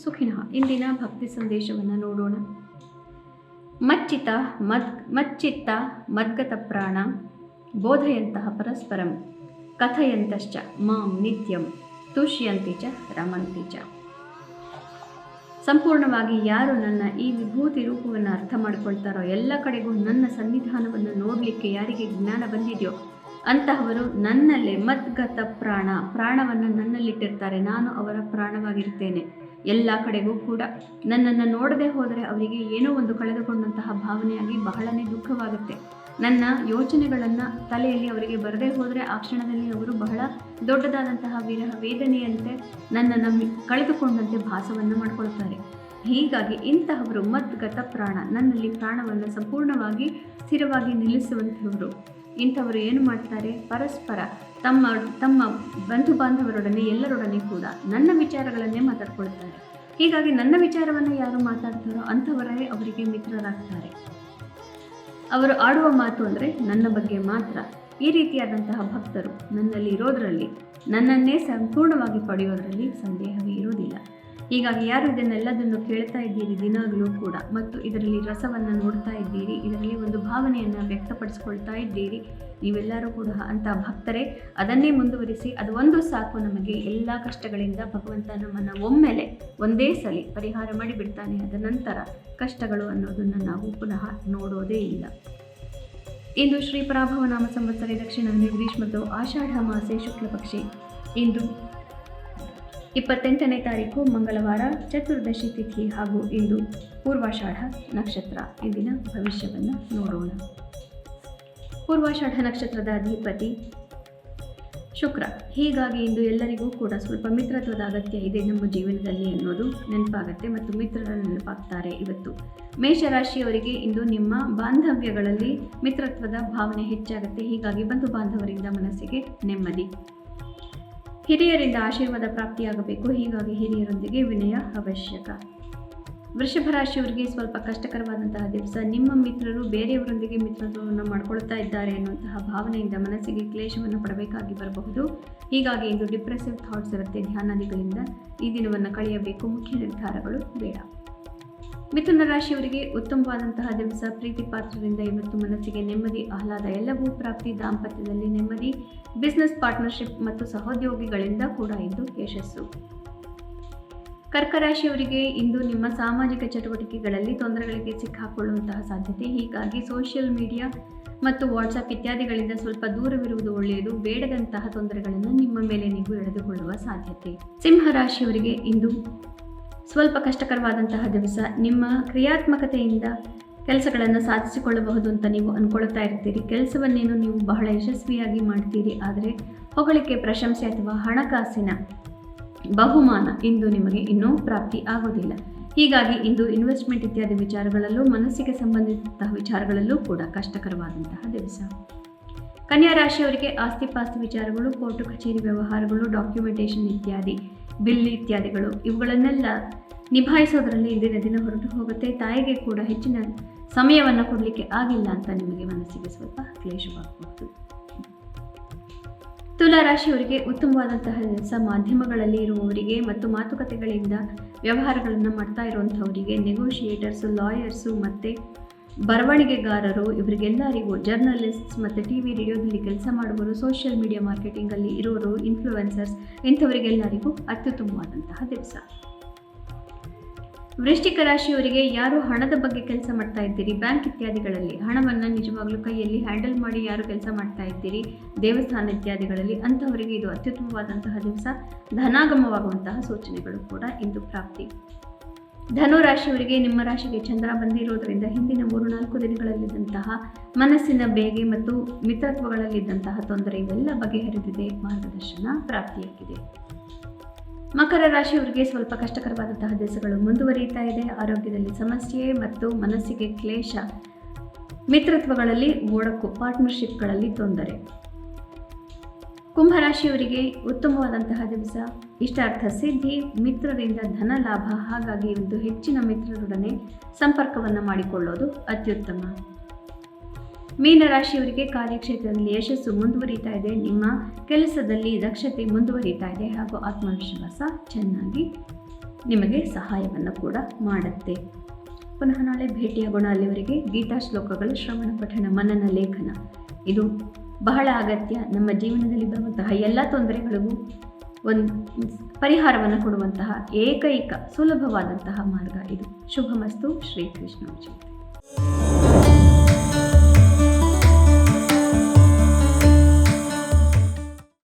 ಸುಖಿನಃ. ಇಂದಿನ ಭಕ್ತಿ ಸಂದೇಶವನ್ನು ನೋಡೋಣ. ಮಚ್ಚಿತ್ತ ಮದ್ಗತ ಪ್ರಾಣ ಬೋಧಯಂತಹ ಪರಸ್ಪರಂ ಕಥಯಂತಶ್ಚ ಮಾಂ ನಿತ್ಯಂ ತುಷ್ಯಂತಿ ಚ ರಮಂತಿ ಚ. ಸಂಪೂರ್ಣವಾಗಿ ಯಾರು ನನ್ನ ಈ ವಿಭೂತಿ ರೂಪವನ್ನು ಅರ್ಥ ಮಾಡಿಕೊಳ್ತಾರೋ, ಎಲ್ಲ ಕಡೆಗೂ ನನ್ನ ಸನ್ನಿಧಾನವನ್ನು ನೋಡಲಿಕ್ಕೆ ಯಾರಿಗೆ ಜ್ಞಾನ ಬಂದಿದೆಯೋ ಅಂತಹವರು ನನ್ನಲ್ಲೇ ಮದ್ಗತ ಪ್ರಾಣವನ್ನು ನನ್ನಲ್ಲಿಟ್ಟಿರ್ತಾರೆ. ನಾನು ಅವರ ಪ್ರಾಣವಾಗಿರ್ತೇನೆ. ಎಲ್ಲ ಕಡೆಗೂ ಕೂಡ ನನ್ನನ್ನು ನೋಡದೆ ಹೋದರೆ ಅವರಿಗೆ ಏನೋ ಒಂದು ಕಳೆದುಕೊಂಡಂತಹ ಭಾವನೆಯಾಗಿ ಬಹಳನೇ ದುಃಖವಾಗುತ್ತೆ. ನನ್ನ ಯೋಚನೆಗಳನ್ನು ತಲೆಯಲ್ಲಿ ಅವರಿಗೆ ಬರದೇ ಹೋದರೆ ಆ ಕ್ಷಣದಲ್ಲಿ ಅವರು ಬಹಳ ದೊಡ್ಡದಾದಂತಹ ವಿರಹ ವೇದನೆಯಂತೆ ನನ್ನನ್ನು ಕಳೆದುಕೊಂಡಂತೆ ಭಾಸವನ್ನು ಮಾಡಿಕೊಳ್ತಾರೆ. ಹೀಗಾಗಿ ಇಂತಹವರು ಮದ್ಗತ ಪ್ರಾಣ, ನನ್ನಲ್ಲಿ ಪ್ರಾಣವನ್ನು ಸಂಪೂರ್ಣವಾಗಿ ಸ್ಥಿರವಾಗಿ ನಿಲ್ಲಿಸುವಂಥವರು. ಇಂಥವರು ಏನು ಮಾಡ್ತಾರೆ, ಪರಸ್ಪರ ತಮ್ಮ ಬಂಧು ಬಾಂಧವರೊಡನೆ ಎಲ್ಲರೊಡನೆ ಕೂಡ ನನ್ನ ವಿಚಾರಗಳನ್ನೇ ಮಾತಾಡ್ಕೊಳ್ತಾರೆ. ಹೀಗಾಗಿ ನನ್ನ ವಿಚಾರವನ್ನು ಯಾರು ಮಾತಾಡ್ತಾರೋ ಅಂಥವರೇ ಅವರಿಗೆ ಮಿತ್ರರಾಗ್ತಾರೆ. ಅವರು ಆಡುವ ಮಾತು ಅಂದರೆ ನನ್ನ ಬಗ್ಗೆ ಮಾತ್ರ. ಈ ರೀತಿಯಾದಂತಹ ಭಕ್ತರು ನನ್ನಲ್ಲಿ ಇರೋದರಲ್ಲಿ, ನನ್ನನ್ನೇ ಸಂಪೂರ್ಣವಾಗಿ ಪಡೆಯೋದರಲ್ಲಿ ಸಂದೇಹವೇ ಇರೋದಿಲ್ಲ. ಹೀಗಾಗಿ ಯಾರು ಇದನ್ನೆಲ್ಲದನ್ನು ಕೇಳ್ತಾ ಇದ್ದೀರಿ ದಿನಾಗಲೂ ಕೂಡ, ಮತ್ತು ಇದರಲ್ಲಿ ರಸವನ್ನು ನೋಡ್ತಾ ಇದ್ದೀರಿ, ಇದರಲ್ಲಿ ಒಂದು ಭಾವನೆಯನ್ನು ವ್ಯಕ್ತಪಡಿಸ್ಕೊಳ್ತಾ ಇದ್ದೀರಿ, ನೀವೆಲ್ಲರೂ ಕೂಡ ಅಂಥ ಭಕ್ತರೇ. ಅದನ್ನೇ ಮುಂದುವರಿಸಿ. ಅದು ಒಂದು ಸಾಕು ನಮಗೆ. ಎಲ್ಲ ಕಷ್ಟಗಳಿಂದ ಭಗವಂತ ನಮ್ಮನ್ನು ಒಮ್ಮೆಲೆ ಒಂದೇ ಸಲ ಪರಿಹಾರ ಮಾಡಿಬಿಡ್ತಾನೆ. ಅದ ನಂತರ ಕಷ್ಟಗಳು ಅನ್ನೋದನ್ನು ನಾವು ಪುನಃ ನೋಡೋದೇ ಇಲ್ಲ. ಇಂದು ಶ್ರೀ ಪರಾಭವ ನಾಮ ಸಂವತ್ಸರ ದಕ್ಷಿಣಾಯನ ಗ್ರೀಷ್ಮದ ಆಷಾಢ ಮಾಸೆ ಶುಕ್ಲ ಪಕ್ಷಿ. ಇಂದು 28ನೇ ತಾರೀಕು ಮಂಗಳವಾರ, ಚತುರ್ದಶಿ ತಿಥಿ ಹಾಗೂ ಇಂದು ಪೂರ್ವಾಷಾಢ ನಕ್ಷತ್ರ. ಇಂದಿನ ಭವಿಷ್ಯವನ್ನು ನೋಡೋಣ. ಪೂರ್ವಾಷಾಢ ನಕ್ಷತ್ರದ ಅಧಿಪತಿ ಶುಕ್ರ. ಹೀಗಾಗಿ ಇಂದು ಎಲ್ಲರಿಗೂ ಕೂಡ ಸ್ವಲ್ಪ ಮಿತ್ರತ್ವದ ಅಗತ್ಯ ಇದೆ ನಮ್ಮ ಜೀವನದಲ್ಲಿ ಅನ್ನೋದು ನೆನಪಾಗುತ್ತೆ, ಮತ್ತು ಮಿತ್ರರ ನೆನಪಾಗ್ತಾರೆ ಇವತ್ತು. ಮೇಷರಾಶಿಯವರಿಗೆ ಇಂದು ನಿಮ್ಮ ಬಾಂಧವ್ಯಗಳಲ್ಲಿ ಮಿತ್ರತ್ವದ ಭಾವನೆ ಹೆಚ್ಚಾಗುತ್ತೆ. ಹೀಗಾಗಿ ಬಂಧು ಬಾಂಧವರಿಂದ ಮನಸ್ಸಿಗೆ ನೆಮ್ಮದಿ. ಹಿರಿಯರಿಂದ ಆಶೀರ್ವಾದ ಪ್ರಾಪ್ತಿಯಾಗಬೇಕು. ಹೀಗಾಗಿ ಹಿರಿಯರೊಂದಿಗೆ ವಿನಯ ಅವಶ್ಯಕ. ವೃಷಭ ರಾಶಿಯವರಿಗೆ ಸ್ವಲ್ಪ ಕಷ್ಟಕರವಾದಂತಹ ದಿವಸ. ನಿಮ್ಮ ಮಿತ್ರರು ಬೇರೆಯವರೊಂದಿಗೆ ಮಿತ್ರತ್ವವನ್ನು ಮಾಡ್ಕೊಳ್ತಾ ಇದ್ದಾರೆ ಅನ್ನುವಂತಹ ಭಾವನೆಯಿಂದ ಮನಸ್ಸಿಗೆ ಕ್ಲೇಶವನ್ನು ಪಡಬೇಕಾಗಿ ಬರಬಹುದು. ಹೀಗಾಗಿ ಇಂದು ಡಿಪ್ರೆಸಿವ್ ಥಾಟ್ಸ್ ಇರುತ್ತೆ. ಧ್ಯಾನಾದಿಗಳಿಂದ ಈ ದಿನವನ್ನು ಕಳೆಯಬೇಕು. ಮುಖ್ಯ ನಿರ್ಧಾರಗಳು ಬೇಡ. ಮಿಥುನ ರಾಶಿಯವರಿಗೆ ಉತ್ತಮವಾದಂತಹ ದಿವಸ. ಪ್ರೀತಿ ಪಾತ್ರರಿಂದ ಇವತ್ತು ಮನಸ್ಸಿಗೆ ನೆಮ್ಮದಿ, ಆಹ್ಲಾದ ಎಲ್ಲವೂ ಪ್ರಾಪ್ತಿ. ದಾಂಪತ್ಯದಲ್ಲಿ ನೆಮ್ಮದಿ. ಬಿಸ್ನೆಸ್ ಪಾರ್ಟ್ನರ್ಶಿಪ್ ಮತ್ತು ಸಹೋದ್ಯೋಗಿಗಳಿಂದ ಕೂಡ ಇಂದು ಯಶಸ್ಸು. ಕರ್ಕ ರಾಶಿಯವರಿಗೆ ಇಂದು ನಿಮ್ಮ ಸಾಮಾಜಿಕ ಚಟುವಟಿಕೆಗಳಲ್ಲಿ ತೊಂದರೆಗಳಿಗೆ ಸಿಕ್ಕಾಕೊಳ್ಳುವಂತಹ ಸಾಧ್ಯತೆ. ಹೀಗಾಗಿ ಸೋಷಿಯಲ್ ಮೀಡಿಯಾ ಮತ್ತು ವಾಟ್ಸಪ್ ಇತ್ಯಾದಿಗಳಿಂದ ಸ್ವಲ್ಪ ದೂರವಿರುವುದು ಒಳ್ಳೆಯದು. ಬೇಡದಂತಹ ತೊಂದರೆಗಳನ್ನು ನಿಮ್ಮ ಮೇಲೆ ನೀವು ಎಳೆದುಕೊಳ್ಳುವ ಸಾಧ್ಯತೆ. ಸಿಂಹ ರಾಶಿಯವರಿಗೆ ಇಂದು ಸ್ವಲ್ಪ ಕಷ್ಟಕರವಾದಂತಹ ದಿವಸ. ನಿಮ್ಮ ಕ್ರಿಯಾತ್ಮಕತೆಯಿಂದ ಕೆಲಸಗಳನ್ನು ಸಾಧಿಸಿಕೊಳ್ಳಬಹುದು ಅಂತ ನೀವು ಅಂದ್ಕೊಳ್ತಾ ಇರ್ತೀರಿ. ಕೆಲಸವನ್ನೇನು ನೀವು ಬಹಳ ಯಶಸ್ವಿಯಾಗಿ ಮಾಡ್ತೀರಿ, ಆದರೆ ಹೊಗಳಿಕೆ, ಪ್ರಶಂಸೆ ಅಥವಾ ಹಣಕಾಸಿನ ಬಹುಮಾನ ಇಂದು ನಿಮಗೆ ಇನ್ನೂ ಪ್ರಾಪ್ತಿ ಆಗೋದಿಲ್ಲ. ಹೀಗಾಗಿ ಇಂದು ಇನ್ವೆಸ್ಟ್ಮೆಂಟ್ ಇತ್ಯಾದಿ ವಿಚಾರಗಳಲ್ಲೂ, ಮನಸ್ಸಿಗೆ ಸಂಬಂಧಿಸಿದಂತಹ ವಿಚಾರಗಳಲ್ಲೂ ಕೂಡ ಕಷ್ಟಕರವಾದಂತಹ ದಿವಸ. ಕನ್ಯಾ ರಾಶಿಯವರಿಗೆ ಆಸ್ತಿ ಪಾಸ್ತಿ ವಿಚಾರಗಳು, ಕೋರ್ಟು ಕಚೇರಿ ವ್ಯವಹಾರಗಳು, ಡಾಕ್ಯುಮೆಂಟೇಷನ್ ಇತ್ಯಾದಿ, ಬಿಲ್ ಇತ್ಯಾದಿಗಳು ಇವುಗಳನ್ನೆಲ್ಲ ನಿಭಾಯಿಸೋದ್ರಲ್ಲಿ ಇಂದಿನ ದಿನ ಹೊರಟು ಹೋಗುತ್ತೆ. ತಾಯಿಗೆ ಕೂಡ ಹೆಚ್ಚಿನ ಸಮಯವನ್ನು ಕೊಡಲಿಕ್ಕೆ ಆಗಿಲ್ಲ ಅಂತ ನಿಮಗೆ ಮನಸ್ಸಿಗೆ ಸ್ವಲ್ಪ ಕ್ಲೇಶವಾಗಬಹುದು. ತುಲಾ ರಾಶಿಯವರಿಗೆ ಉತ್ತಮವಾದಂತಹ ದಿವಸ. ಮಾಧ್ಯಮಗಳಲ್ಲಿ ಇರುವವರಿಗೆ ಮತ್ತು ಮಾತುಕತೆಗಳಿಂದ ವ್ಯವಹಾರಗಳನ್ನು ಮಾಡ್ತಾ ಇರುವಂಥವರಿಗೆ, ನೆಗೋಷಿಯೇಟರ್ಸು, ಲಾಯರ್ಸು ಮತ್ತು ಬರವಣಿಗೆಗಾರರು, ಇವರಿಗೆಲ್ಲರಿಗೂ, ಜರ್ನಲಿಸ್ಟ್ಸ್ ಮತ್ತು ಟಿವಿ ರೇಡಿಯೋದಲ್ಲಿ ಕೆಲಸ ಮಾಡುವವರು, ಸೋಷಿಯಲ್ ಮೀಡಿಯಾ ಮಾರ್ಕೆಟಿಂಗಲ್ಲಿ ಇರೋರು, ಇನ್ಫ್ಲೂಯೆನ್ಸರ್ಸ್, ಇಂಥವರಿಗೆಲ್ಲರಿಗೂ ಅತ್ಯುತ್ತಮವಾದಂತಹ ದಿವಸ. ವೃಶ್ಚಿಕ ರಾಶಿಯವರಿಗೆ ಯಾರು ಹಣದ ಬಗ್ಗೆ ಕೆಲಸ ಮಾಡ್ತಾ ಇದ್ದೀರಿ, ಬ್ಯಾಂಕ್ ಇತ್ಯಾದಿಗಳಲ್ಲಿ ಹಣವನ್ನು ನಿಜವಾಗ್ಲೂ ಕೈಯಲ್ಲಿ ಹ್ಯಾಂಡಲ್ ಮಾಡಿ ಯಾರು ಕೆಲಸ ಮಾಡ್ತಾ ಇದ್ದೀರಿ, ದೇವಸ್ಥಾನ ಇತ್ಯಾದಿಗಳಲ್ಲಿ, ಅಂಥವರಿಗೆ ಇದು ಅತ್ಯುತ್ತಮವಾದಂತಹ ದಿವಸ. ಧನಾಗಮವಾಗುವಂತಹ ಸೂಚನೆಗಳು ಕೂಡ ಇಂದು ಪ್ರಾಪ್ತಿ. ಧನು ರಾಶಿಯವರಿಗೆ ನಿಮ್ಮ ರಾಶಿಗೆ ಚಂದ್ರ ಬಂದಿರೋದರಿಂದ ಹಿಂದಿನ 3-4 ದಿನಗಳಲ್ಲಿದ್ದಂತಹ ಮನಸ್ಸಿನ ಬೇಗೆ ಮತ್ತು ಮಿತ್ರತ್ವಗಳಲ್ಲಿದ್ದಂತಹ ತೊಂದರೆ ಇವೆಲ್ಲ ಬಗೆಹರಿದಿದೆ. ಮಾರ್ಗದರ್ಶನ ಪ್ರಾಪ್ತಿಯಾಗಿದೆ. ಮಕರ ರಾಶಿಯವರಿಗೆ ಸ್ವಲ್ಪ ಕಷ್ಟಕರವಾದಂತಹ ದಿವಸಗಳು ಮುಂದುವರಿಯುತ್ತಾ ಇದೆ. ಆರೋಗ್ಯದಲ್ಲಿ ಸಮಸ್ಯೆ ಮತ್ತು ಮನಸ್ಸಿಗೆ ಕ್ಲೇಶ, ಮಿತ್ರತ್ವಗಳಲ್ಲಿ ಒಡಕು, ಪಾರ್ಟ್ನರ್ಶಿಪ್ಗಳಲ್ಲಿ ತೊಂದರೆ. ಕುಂಭರಾಶಿಯವರಿಗೆ ಉತ್ತಮವಾದಂತಹ ದಿವಸ. ಇಷ್ಟಾರ್ಥ ಸಿದ್ಧಿ, ಮಿತ್ರರಿಂದ ಧನ ಲಾಭ. ಹಾಗಾಗಿ ಒಂದು ಹೆಚ್ಚಿನ ಮಿತ್ರರೊಡನೆ ಸಂಪರ್ಕವನ್ನು ಮಾಡಿಕೊಳ್ಳೋದು ಅತ್ಯುತ್ತಮ. ಮೀನರಾಶಿಯವರಿಗೆ ಕಾರ್ಯಕ್ಷೇತ್ರದಲ್ಲಿ ಯಶಸ್ಸು ಮುಂದುವರಿತಾ ಇದೆ. ನಿಮ್ಮ ಕೆಲಸದಲ್ಲಿ ದಕ್ಷತೆ ಮುಂದುವರಿತಾ ಇದೆ ಹಾಗೂ ಆತ್ಮವಿಶ್ವಾಸ ಚೆನ್ನಾಗಿ ನಿಮಗೆ ಸಹಾಯವನ್ನು ಕೂಡ ಮಾಡುತ್ತೆ. ಪುನಃ ನಾಳೆ ಭೇಟಿಯಾಗೋಣ. ಅಲ್ಲಿವರೆಗೆ ಗೀತಾ ಶ್ಲೋಕಗಳು, ಶ್ರವಣ, ಪಠಣ, ಮನನ, ಲೇಖನ ಇದು ಬಹಳ ಅಗತ್ಯ. ನಮ್ಮ ಜೀವನದಲ್ಲಿ ಬರುವಂತಹ ಎಲ್ಲ ತೊಂದರೆಗಳಿಗೂ ಒಂದು ಪರಿಹಾರವನ್ನು ಕೊಡುವಂತಹ ಏಕೈಕ ಸುಲಭವಾದಂತಹ ಮಾರ್ಗ ಇದು. ಶುಭಮಸ್ತು. ಶ್ರೀಕೃಷ್ಣ ಜಯತೆ.